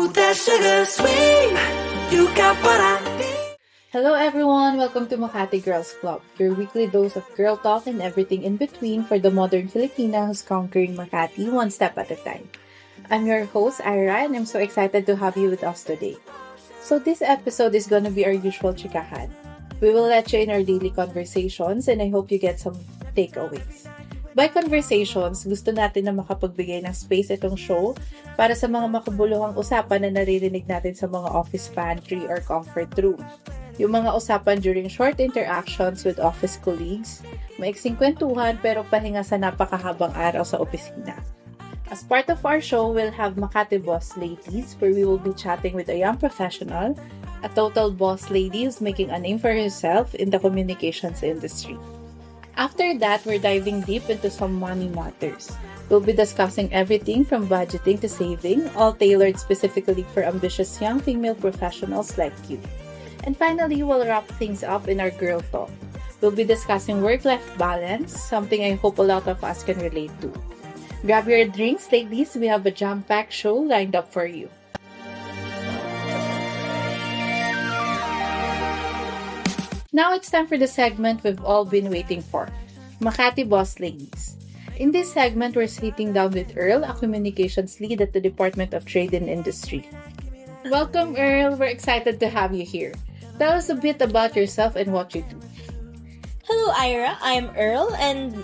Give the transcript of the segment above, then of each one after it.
Smooth as sugar, sweet. You got what I need. Hello everyone! Welcome to Makati Girls Club, your weekly dose of girl talk and everything in between for the modern Filipina who's conquering Makati one step at a time. I'm your host, Ira, and I'm so excited to have you with us today. So this episode is gonna be our usual chikahan. We will let you in our daily conversations and I hope you get some takeaways. By conversations, gusto natin na makapagbigay ng space itong show para sa mga makabuluhang usapan na naririnig natin sa mga office pantry or comfort room. Yung mga usapan during short interactions with office colleagues, maiksing kwentuhan pero pahinga sa napakahabang araw sa opisina. As part of our show, we'll have Makati Boss Ladies where we will be chatting with a young professional, a total boss lady who's making a name for herself in the communications industry. After that, we're diving deep into some money matters. We'll be discussing everything from budgeting to saving, all tailored specifically for ambitious young female professionals like you. And finally, we'll wrap things up in our girl talk. We'll be discussing work-life balance, something I hope a lot of us can relate to. Grab your drinks, ladies. We have a jam-packed show lined up for you. Now it's time for the segment we've all been waiting for, Makati Boss Ladies. In this segment, we're sitting down with Earl, a communications lead at the Department of Trade and Industry. Welcome, Earl. We're excited to have you here. Tell us a bit about yourself and what you do. Hello, Ira. I'm Earl, and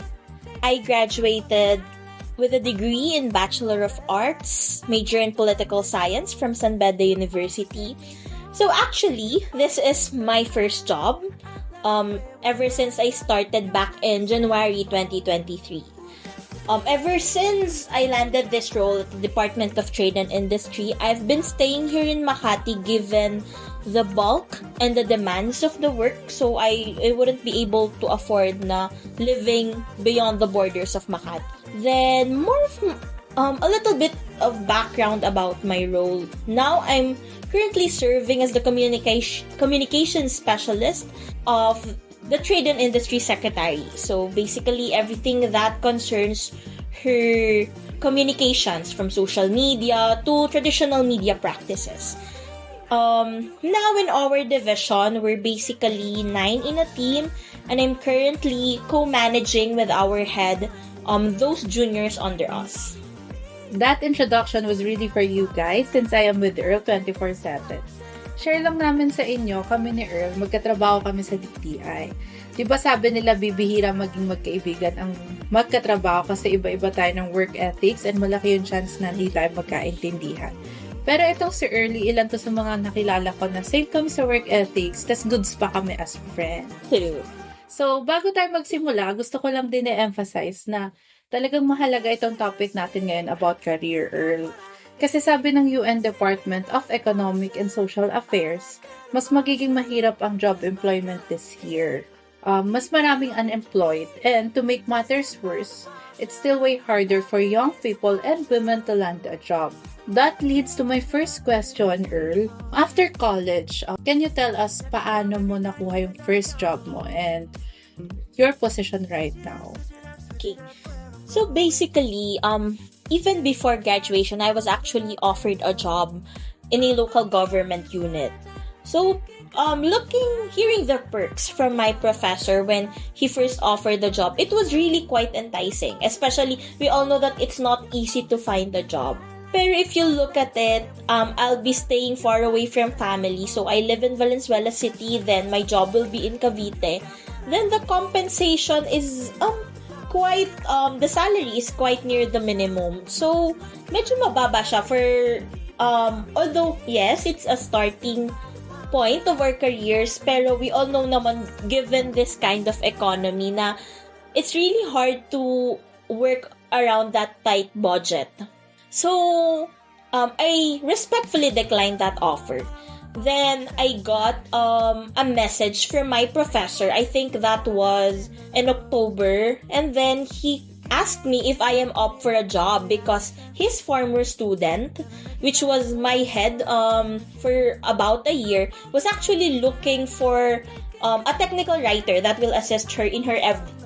I graduated with a degree in Bachelor of Arts, major in Political Science from San Beda University. So actually, this is my first job ever since I started back in January 2023. Ever since I landed this role at the Department of Trade and Industry, I've been staying here in Makati given the bulk and the demands of the work. So I wouldn't be able to afford na living beyond the borders of Makati. Then more of a little bit of background about my role. Now I'm currently serving as the communication specialist of the Trade and Industry Secretary. So basically everything that concerns her communications from social media to traditional media practices. Now in our division, we're basically 9 in a team and I'm currently co-managing with our head those juniors under us. That introduction was really for you guys since I am with Earl 24/7. Share lang namin sa inyo, kami ni Earl, magkatrabaho kami sa DTI. Diba sabi nila bibihira maging magkaibigan ang magkatrabaho kasi iba-iba tayo ng work ethics and malaki yung chance na hindi tayo magkaintindihan. Pero itong si Early, ilan to sa mga nakilala ko na same kami sa work ethics, tas goods pa kami as friends. So, bago tayo magsimula, gusto ko lang din i-emphasize na talagang mahalaga itong topic natin ngayon about career, Earl. Kasi sabi ng UN Department of Economic and Social Affairs, mas magiging mahirap ang job employment this year. Mas maraming unemployed, and to make matters worse, it's still way harder for young people and women to land a job. That leads to my first question, Earl. After college, can you tell us paano mo nakuha yung first job mo and your position right now? Okay. So basically, even before graduation, I was actually offered a job in a local government unit. So, hearing the perks from my professor when he first offered the job, it was really quite enticing. Especially, we all know that it's not easy to find a job. Pero if you look at it, I'll be staying far away from family. So, I live in Valenzuela City, then my job will be in Cavite. Then the compensation is quite the salary is quite near the minimum. So medyo mababa siya for although yes, it's a starting point of our careers, pero we all know naman given this kind of economy na it's really hard to work around that tight budget. So I respectfully declined that offer. Then I got a message from my professor. I think that was in October. And then he asked me if I am up for a job because his former student, which was my head for about a year, was actually looking for a technical writer that will assist her in her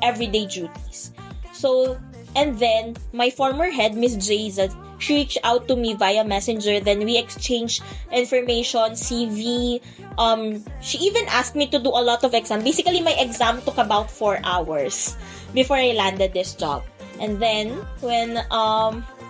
everyday duties. So, and then my former head, Miss Jayza, She reached out to me via Messenger. Then we exchanged information, CV. She even asked me to do a lot of exam. Basically, my exam took about 4 hours before I landed this job. And then, when,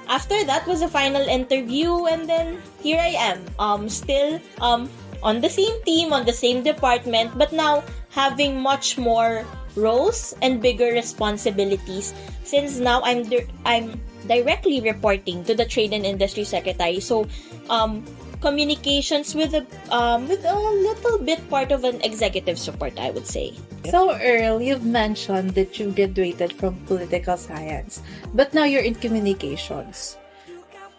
after that was the final interview, and then here I am, still, on the same team, on the same department, but now having much more roles and bigger responsibilities, since now I'm directly reporting to the Trade and Industry Secretary. So, communications with a little bit part of an executive support, I would say. So, Earl, you've mentioned that you graduated from political science, but now you're in communications.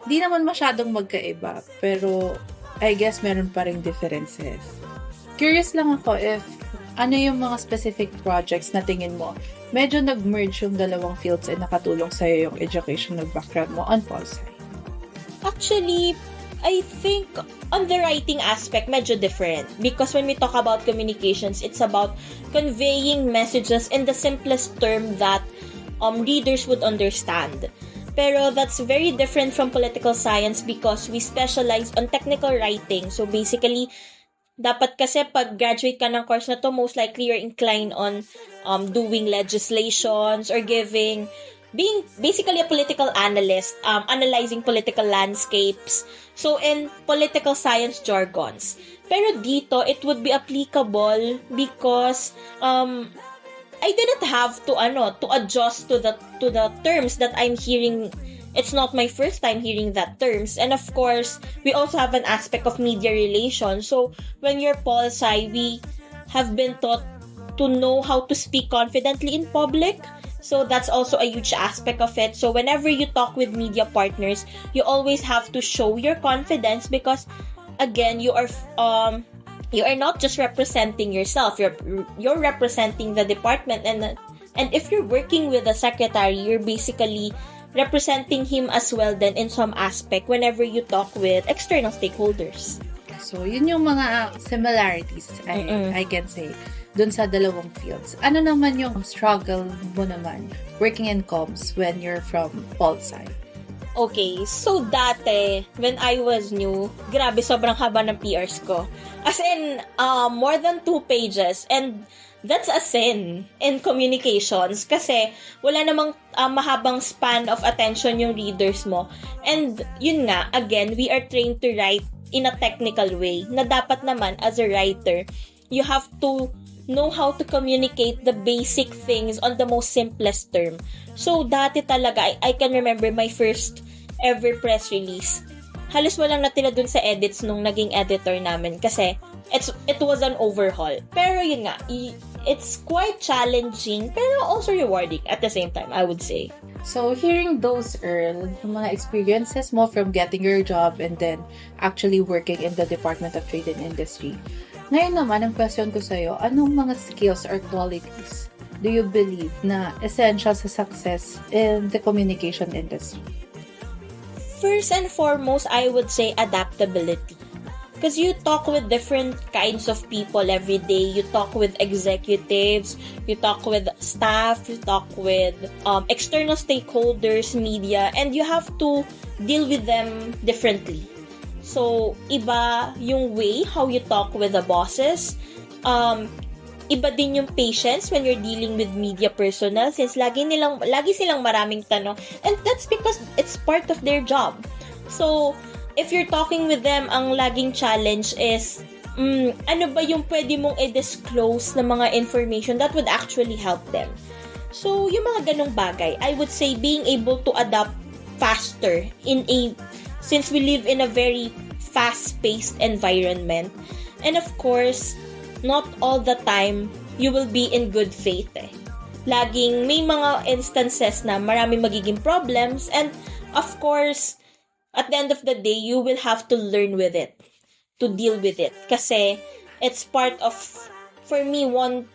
Di naman masyadong magkaiba, pero I guess meron pa ring differences. Curious lang ako if ano yung mga specific projects na tingin mo medyo nag-merge yung dalawang fields and nakatulong sa'yo yung educational background mo on pol sci. Actually, I think on the writing aspect, medyo different. Because when we talk about communications, it's about conveying messages in the simplest term that readers would understand. Pero that's very different from political science because we specialize on technical writing. So basically, dapat kasi pag graduate ka ng course na to, most likely you're inclined on doing legislations or being basically a political analyst, analyzing political landscapes. So in political science jargons. Pero dito, it would be applicable because I didn't have to adjust to the terms that I'm hearing. It's not my first time hearing that terms. And of course, we also have an aspect of media relations. So when you're pol sci, we have been taught to know how to speak confidently in public. So that's also a huge aspect of it. So whenever you talk with media partners, you always have to show your confidence because again, you are not just representing yourself. You're representing the department, and if you're working with the secretary, you're basically representing him as well then in some aspect whenever you talk with external stakeholders. So, yun yung mga similarities, I can say, dun sa dalawang fields. Ano naman yung struggle mo naman working in comms when you're from pol sci? Okay, so dati, when I was new, grabe, sobrang haba ng PRs ko. As in, more than 2 pages. And that's a sin in communications kasi wala namang mahabang span of attention yung readers mo. And yun nga, again, we are trained to write in a technical way na dapat naman as a writer, you have to know how to communicate the basic things on the most simplest term. So, dati talaga, I can remember my first ever press release. Halos walang natira dun sa edits nung naging editor namin kasi it was an overhaul. Pero yun nga, it's quite challenging pero also rewarding at the same time, I would say. So, hearing those, Earl, yung mga experiences mo from getting your job and then actually working in the Department of Trade and Industry. Ngayon naman, ang question ko sa'yo, anong mga skills or qualities do you believe na essential sa success in the communication industry? First and foremost, I would say adaptability. Because you talk with different kinds of people every day. You talk with executives, you talk with staff, you talk with external stakeholders, media, and you have to deal with them differently. So, iba yung way how you talk with the bosses. Iba din yung patience when you're dealing with media personnel since lagi silang maraming tanong. And that's because it's part of their job. So, if you're talking with them, ang laging challenge is, ano ba yung pwede mong i-disclose na mga information that would actually help them. So, yung mga ganong bagay, I would say being able to adapt faster since we live in a very fast-paced environment. And of course, not all the time you will be in good faith. Laging may mga instances na marami magiging problems and of course, at the end of the day, you will have to learn with it, to deal with it. Kasi it's part of, for me, one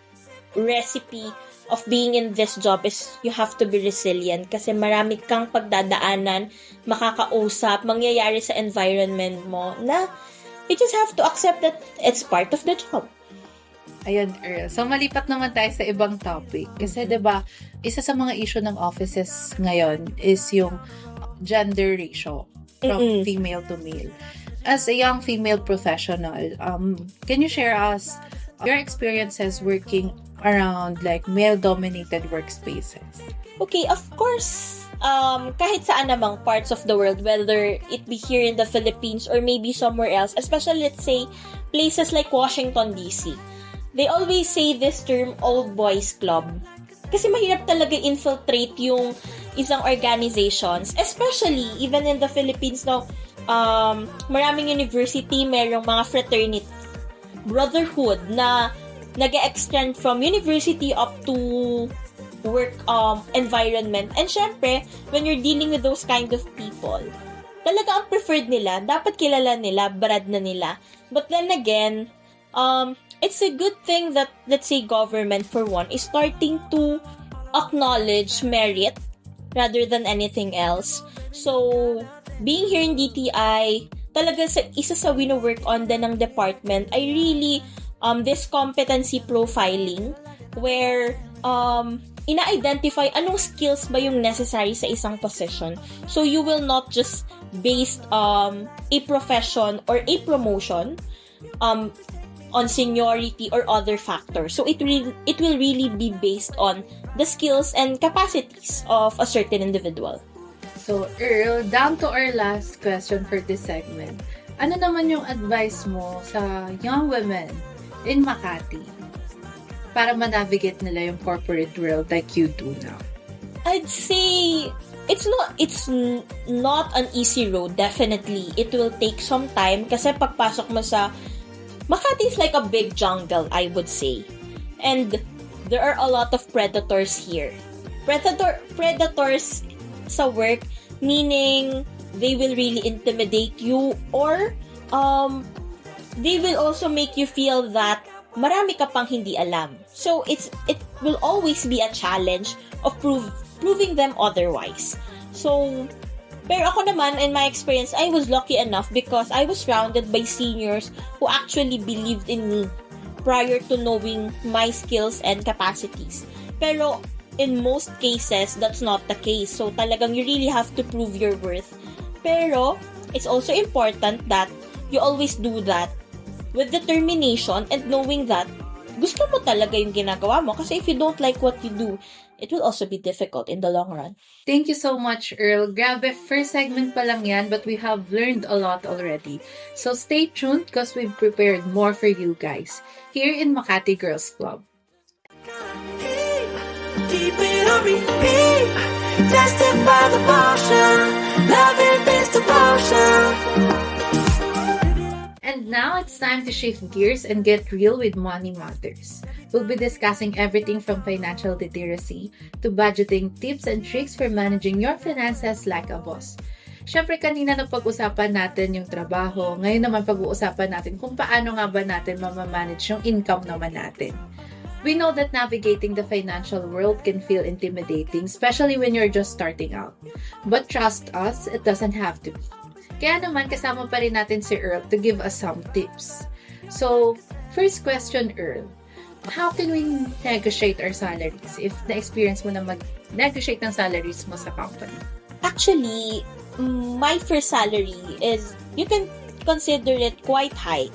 recipe of being in this job is you have to be resilient kasi marami kang pagdadaanan, makakausap, mangyayari sa environment mo na you just have to accept that it's part of the job. Ayun, Earl. So, malipat naman tayo sa ibang topic. Kasi, 'di ba, isa sa mga issue ng offices ngayon is yung gender ratio from female to male. As a young female professional, can you share us your experiences working around like male-dominated workspaces? Okay, of course, kahit saan namang parts of the world, whether it be here in the Philippines or maybe somewhere else, especially let's say places like Washington, D.C., they always say this term, old boys club. Kasi mahirap talaga infiltrate yung isang organizations, especially even in the Philippines now, maraming university, merong mga fraternity, brotherhood na nag-extend from university up to work environment. And syempre, when you're dealing with those kind of people, talaga ang preferred nila, dapat kilala nila, brad na nila. But then again, it's a good thing that, let's say, government for one is starting to acknowledge merit rather than anything else. So, being here in DTI, talaga isa sa wino-work on din ng department ay really this competency profiling where ina-identify anong skills ba yung necessary sa isang position. So, you will not just based a profession or a promotion on seniority or other factors. So it will really be based on the skills and capacities of a certain individual. So, Earl, down to our last question for this segment. Ano naman yung advice mo sa young women in Makati para ma-navigate nila yung corporate world like you do now? I'd say it's not an easy road. Definitely, it will take some time kasi pagpasok mo sa Makati is like a big jungle, I would say. And there are a lot of predators here. Predators sa work, meaning they will really intimidate you or they will also make you feel that marami ka pang hindi alam. So it will always be a challenge of proving them otherwise. So pero ako naman, in my experience, I was lucky enough because I was surrounded by seniors who actually believed in me prior to knowing my skills and capacities. Pero in most cases, that's not the case. So talagang you really have to prove your worth. Pero it's also important that you always do that with determination and knowing that gusto mo talaga yung ginagawa mo. Kasi if you don't like what you do, it will also be difficult in the long run. Thank you so much, Earl. Grabe, first segment pa lang yan, but we have learned a lot already. So stay tuned because we've prepared more for you guys here in Makati Girls Club. Keep it on repeat. Tested by the potion. Loving this devotion. And now it's time to shift gears and get real with Money Matters. We'll be discussing everything from financial literacy to budgeting tips and tricks for managing your finances like a boss. Syempre kanina napag-usapan natin yung trabaho, ngayon naman pag-uusapan natin kung paano nga ba natin mamamanage yung income naman natin. We know that navigating the financial world can feel intimidating, especially when you're just starting out. But trust us, it doesn't have to be. Kaya naman, kasama pa rin natin si Earl to give us some tips. So, first question, Earl. How can we negotiate our salaries if na-experience mo na mag-negotiate ng salaries mo sa company? Actually, my first salary is, you can consider it quite high.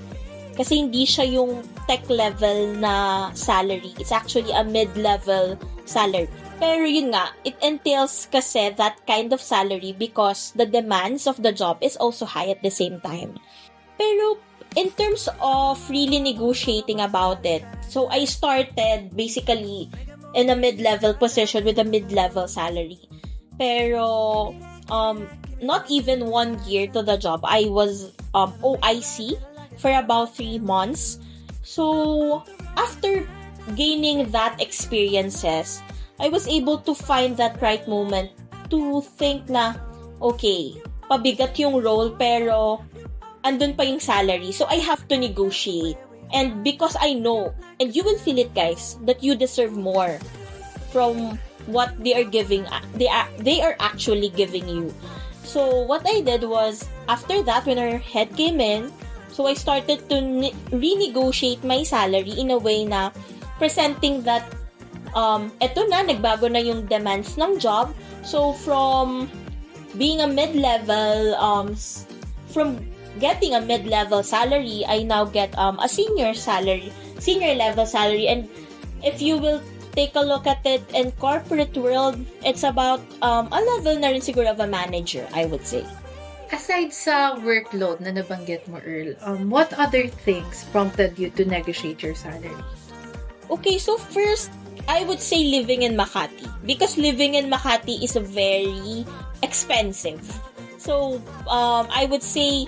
Kasi hindi siya yung tech level na salary. It's actually a mid-level salary. Pero yun nga, it entails kasi that kind of salary because the demands of the job is also high at the same time. Pero in terms of really negotiating about it, so I started basically in a mid-level position with a mid-level salary. Pero not even 1 year to the job, I was OIC for about 3 months. So after gaining that experiences, I was able to find that right moment to think na, okay, pabigat yung role pero andun pa yung salary. So I have to negotiate. And because I know, and you will feel it guys, that you deserve more from what they are giving, they are actually giving you. So what I did was, after that, when our head came in, so I started to renegotiate my salary in a way na presenting that eto na, nagbago na yung demands ng job. So, from being a mid-level, from getting a mid-level salary, I now get a senior level salary. And if you will take a look at it in corporate world, it's about a level na rin siguro of a manager, I would say. Aside sa workload na nabanggit mo, Earl, what other things prompted you to negotiate your salary? Okay, so first, I would say living in Makati. Because living in Makati is very expensive. So, I would say,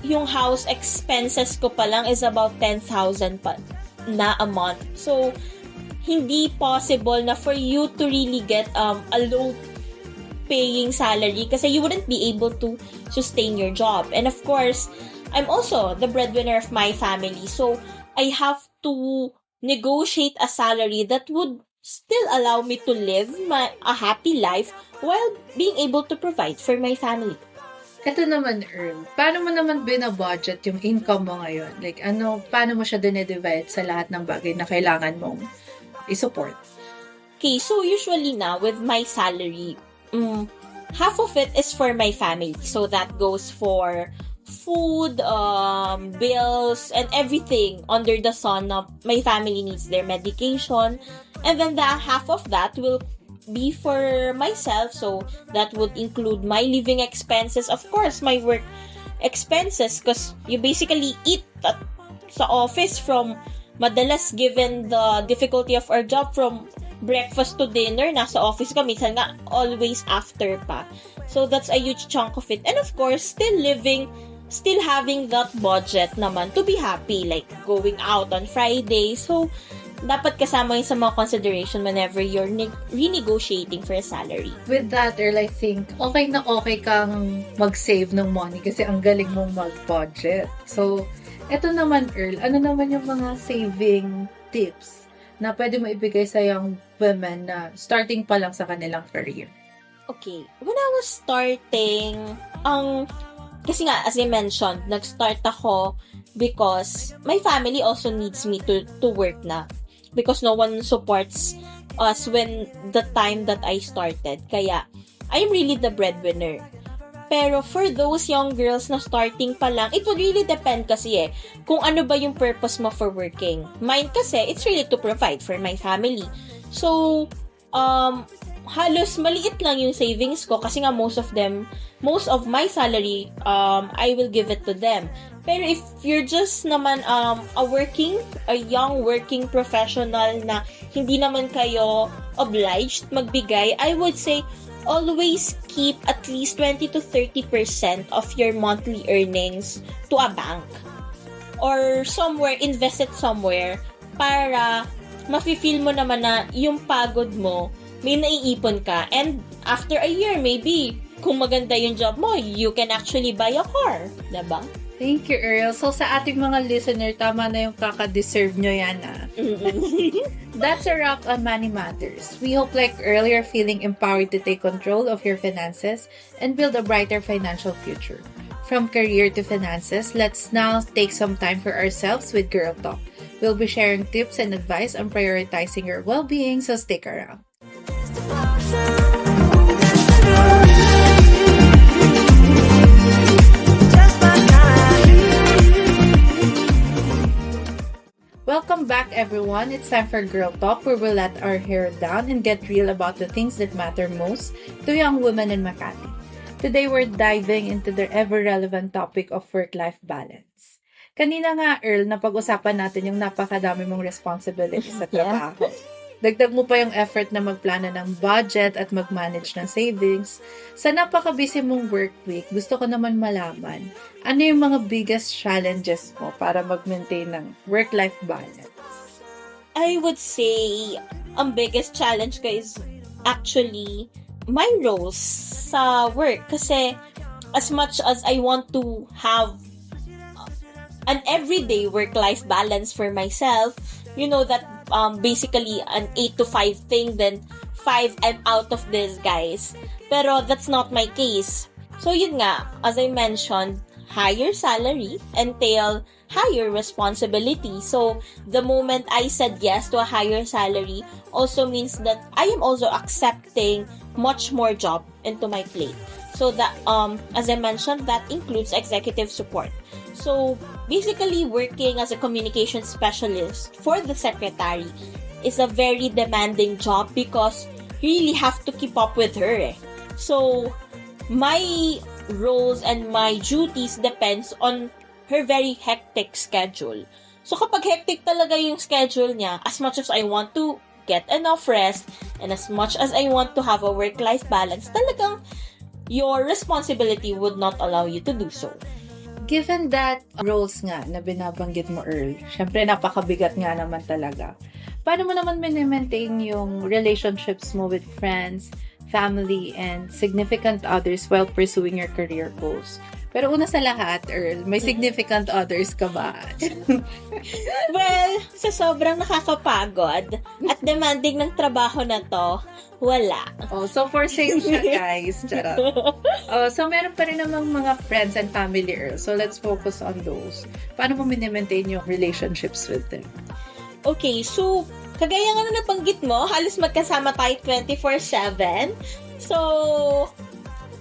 yung house expenses ko pa lang is about 10,000 pa na a month. So, hindi possible na for you to really get a low paying salary kasi you wouldn't be able to sustain your job. And of course, I'm also the breadwinner of my family. So, I have to negotiate a salary that would still allow me to live a happy life while being able to provide for my family. Ito naman, Earl, paano mo naman binabudget yung income mo ngayon? Like, paano mo siya dinedivide sa lahat ng bagay na kailangan mong i-support? Okay, so usually now, with my salary, half of it is for my family. So that goes for food, bills, and everything under the sun na my family needs, their medication. And then the half of that will be for myself. So that would include my living expenses, of course, my work expenses, because you basically eat sa office from, madalas given the difficulty of our job, from breakfast to dinner, nasa office ka, minsan nga always after pa. So that's a huge chunk of it. And of course, still having that budget naman to be happy, like going out on Friday. So, dapat kasama yun sa mga consideration whenever you're renegotiating for a salary. With that, Earl, I think okay na okay kang mag-save ng money kasi ang galing mong mag-budget. So, eto naman, Earl, ano naman yung mga saving tips na pwede mo ibigay sa young women na starting pa lang sa kanilang career? Okay. When I was starting, kasi nga, as I mentioned, nag-start ako because my family also needs me to work na. Because no one supports us when the time that I started. Kaya, I'm really the breadwinner. Pero for those young girls na starting pa lang, it would really depend kasi kung ano ba yung purpose mo for working. Mine kasi, it's really to provide for my family. So, halos maliit lang yung savings ko kasi nga most of my salary, I will give it to them. Pero if you're just naman a young working professional na hindi naman kayo obliged magbigay, I would say, always keep at least 20 to 30% of your monthly earnings to a bank. Or invest it somewhere para mafe-feel mo naman na yung pagod mo, may naiipon ka. And after a year, maybe, kung maganda yung job mo, you can actually buy a car. Diba? Thank you, Earl. So, sa ating mga listener, tama na yung kaka-deserve nyo yan, That's a wrap on Money Matters. We hope, like Earl, you're feeling empowered to take control of your finances and build a brighter financial future. From career to finances, let's now take some time for ourselves with Girl Talk. We'll be sharing tips and advice on prioritizing your well-being, so stick around. Welcome back, everyone. It's time for Girl Talk, where we'll let our hair down and get real about the things that matter most to young women in Makati. Today, we're diving into the ever-relevant topic of work-life balance. Kanina nga, Earl, napag-usapan natin yung napakadami mong responsibilities sa trabaho. Dagdag mo pa yung effort na magplano ng budget at mag-manage ng savings. Sa napaka-busy mong work week, gusto ko naman malaman, ano yung mga biggest challenges mo para mag-maintain ng work-life balance? I would say, ang biggest challenge ko is actually my roles sa work. Kasi as much as I want to have an everyday work-life balance for myself, you know that basically an 8 to 5 thing, then 5 I'm out of this, guys. Pero that's not my case. So yun nga, as I mentioned, higher salary entail higher responsibility. So the moment I said yes to a higher salary also means that I am also accepting much more job into my plate. So that, as I mentioned, that includes executive support. So basically, working as a communication specialist for the secretary is a very demanding job because you really have to keep up with her. So my roles and my duties depends on her very hectic schedule. So kapag hectic talaga yung schedule niya, as much as I want to get enough rest and as much as I want to have a work-life balance, talagang your responsibility would not allow you to do so. Given that roles nga na binabanggit mo, Earl, syempre napakabigat nga naman talaga. Paano mo naman maintain yung relationships mo with friends, family, and significant others while pursuing your career goals? Pero una sa lahat, Earl, may significant others ka ba? Well, sa sobrang nakakapagod at demanding ng trabaho na to, wala. Oh, so for sale siya, guys. Charot. So meron pa rin namang mga friends and family, Earl. So let's focus on those. Paano mo maintain yung relationships with them? Okay, so kagaya nga na nabanggit mo, halos magkasama tayo 24/7. So,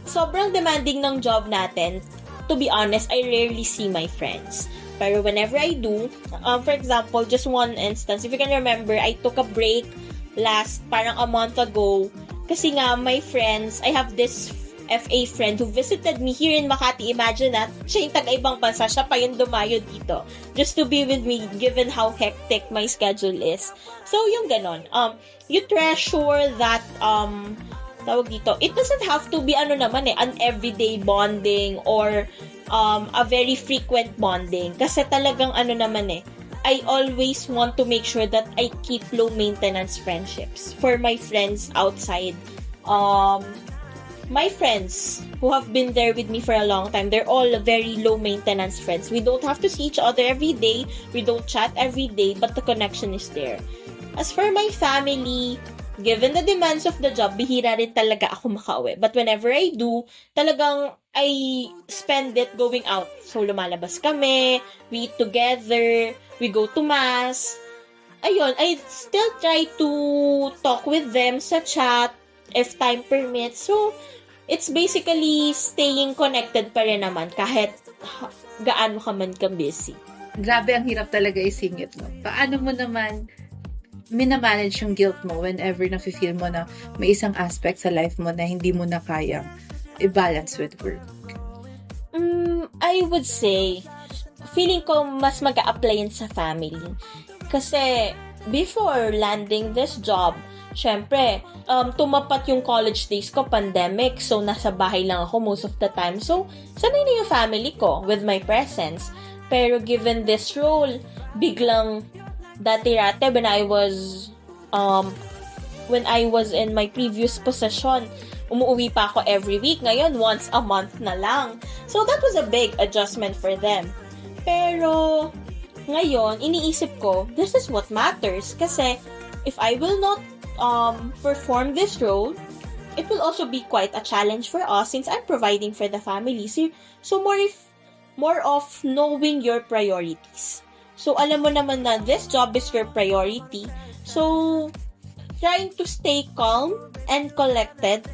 sobrang demanding ng job natin. To be honest, I rarely see my friends. Pero whenever I do, for example, just one instance, if you can remember, I took a break last parang a month ago kasi nga my friends, I have this FA friend who visited me here in Makati. Imagine that, siya yung taga-ibang bansa, siya pa yung dumayo dito just to be with me given how hectic my schedule is. So, yung ganon. You treasure that, tawag dito, it doesn't have to be an everyday bonding or a very frequent bonding. Kasi talagang I always want to make sure that I keep low maintenance friendships for my friends outside. My friends who have been there with me for a long time, they're all very low maintenance friends. We don't have to see each other every day. We don't chat every day, but the connection is there. As for my family, given the demands of the job, bihira rin talaga ako makauwi. But whenever I do, talagang I spend it going out. So, lumalabas kami, we eat together, we go to mass. Ayun, I still try to talk with them sa chat if time permits. So, it's basically staying connected pa rin naman kahit gaano ka man ka-busy. Grabe, ang hirap talaga isingit, no? Paano mo naman minamanage yung guilt mo whenever nafe-feel mo na may isang aspect sa life mo na hindi mo na kayang i-balance with work? I would say, feeling ko mas mag-a-apply sa family. Kasi, before landing this job, syempre, tumapat yung college days ko, pandemic, so nasa bahay lang ako most of the time. So, sanay na yung family ko with my presence. Pero given this role, biglang dati-rate when I was in my previous position, umuwi pa ako every week. Ngayon, once a month na lang. So, that was a big adjustment for them. Pero, ngayon, iniisip ko, this is what matters. Kasi, if I will not perform this role, it will also be quite a challenge for us since I'm providing for the family. So, more of knowing your priorities. So, alam mo naman na this job is your priority. So, trying to stay calm and collected,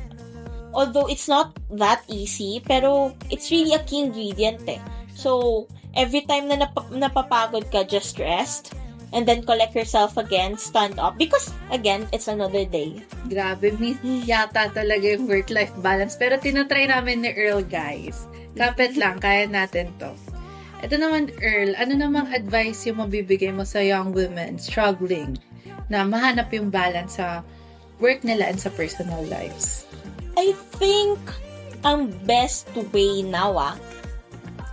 although it's not that easy, pero it's really a key ingredient eh. So, every time na napapagod ka, just rest, and then collect yourself again, stand up, because, again, it's another day. Grabe, yata talaga yung work-life balance. Pero tinatry namin ni Earl, guys. Kapit lang, kaya natin to. Ito naman, Earl, ano namang advice yung mabibigay mo sa young women struggling na mahanap yung balance sa work nila and sa personal lives? I think ang best way now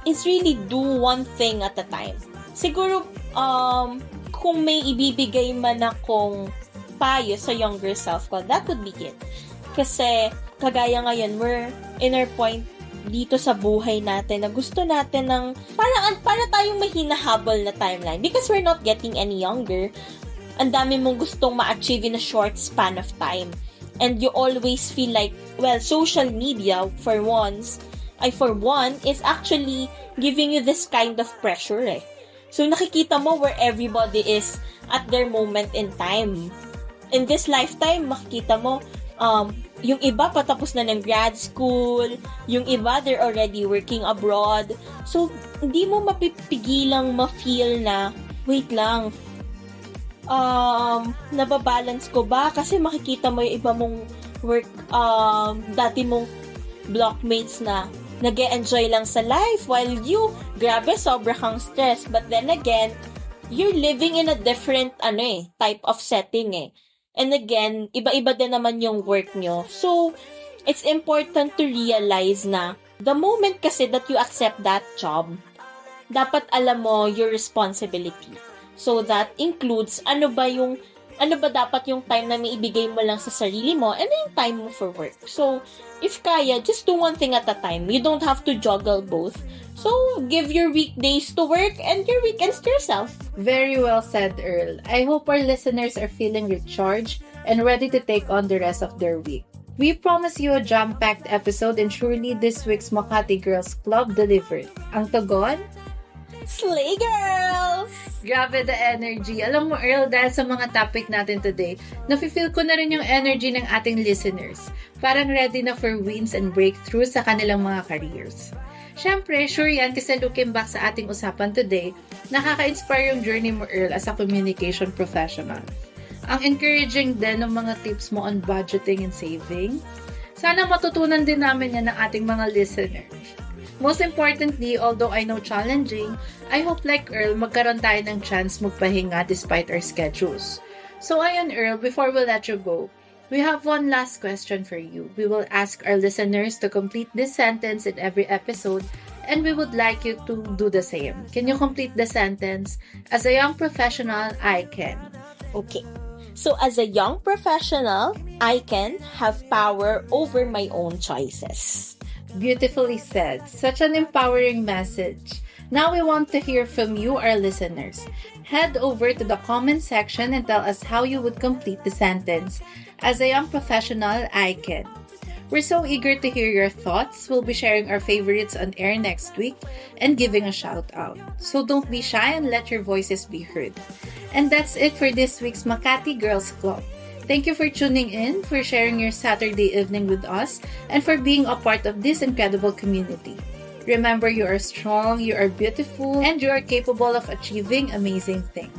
is really do one thing at a time. Siguro, kung may ibibigay man akong payo sa younger self ko, that would be it. Kasi, kagaya ngayon, we're in our point dito sa buhay natin na gusto natin ng para tayong may hinahabol na timeline because we're not getting any younger. Ang dami mong gustong ma-achieve in a short span of time. And you always feel like, well, social media, for one, is actually giving you this kind of pressure eh. So, nakikita mo where everybody is at their moment in time. In this lifetime, makikita mo, yung iba patapos na ng grad school, yung iba they're already working abroad. So, hindi mo mapipigilang ma-feel na, wait lang, nababalance ko ba? Kasi makikita mo yung iba mong work, dati mong blockmates na nag-e-enjoy lang sa life while you, grabe, sobra kang stress. But then again, you're living in a different, type of setting eh. And again, iba-iba din naman yung work nyo. So, it's important to realize na the moment kasi that you accept that job, dapat alam mo your responsibility. So, that includes ano ba dapat yung time na may ibigay mo lang sa sarili mo and yung time mo for work. So, if kaya, just do one thing at a time. You don't have to juggle both. So, give your weekdays to work and your weekends to yourself. Very well said, Earl. I hope our listeners are feeling recharged and ready to take on the rest of their week. We promise you a jam-packed episode and surely this week's Makati Girls Club delivered. Ang tugon? Slay Girls! Grabe the energy. Alam mo, Earl, dahil sa mga topic natin today, nafe-feel ko na rin yung energy ng ating listeners. Parang ready na for wins and breakthroughs sa kanilang mga careers. Siyempre, sure yan kasi looking back sa ating usapan today, nakaka-inspire yung journey mo, Earl, as a communication professional. Ang encouraging din ng mga tips mo on budgeting and saving. Sana matutunan din namin yan ng ating mga listeners. Most importantly, although I know challenging, I hope like Earl, magkaroon tayo ng chance magpahinga despite our schedules. So ayun, Earl, before we let you go, we have one last question for you. We will ask our listeners to complete this sentence in every episode, and we would like you to do the same. Can you complete the sentence? As a young professional, I can. Okay. So, as a young professional, I can have power over my own choices. Beautifully said. Such an empowering message. Now we want to hear from you, our listeners. Head over to the comment section and tell us how you would complete the sentence. As a young professional, I can. We're so eager to hear your thoughts. We'll be sharing our favorites on air next week and giving a shout out. So don't be shy and let your voices be heard. And that's it for this week's Makati Girls Club. Thank you for tuning in, for sharing your Saturday evening with us, and for being a part of this incredible community. Remember, you are strong, you are beautiful, and you are capable of achieving amazing things.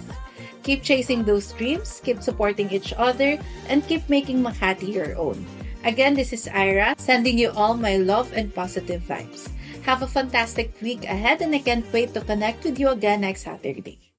Keep chasing those dreams, keep supporting each other, and keep making Makati your own. Again, this is Ira, sending you all my love and positive vibes. Have a fantastic week ahead, and I can't wait to connect with you again next Saturday.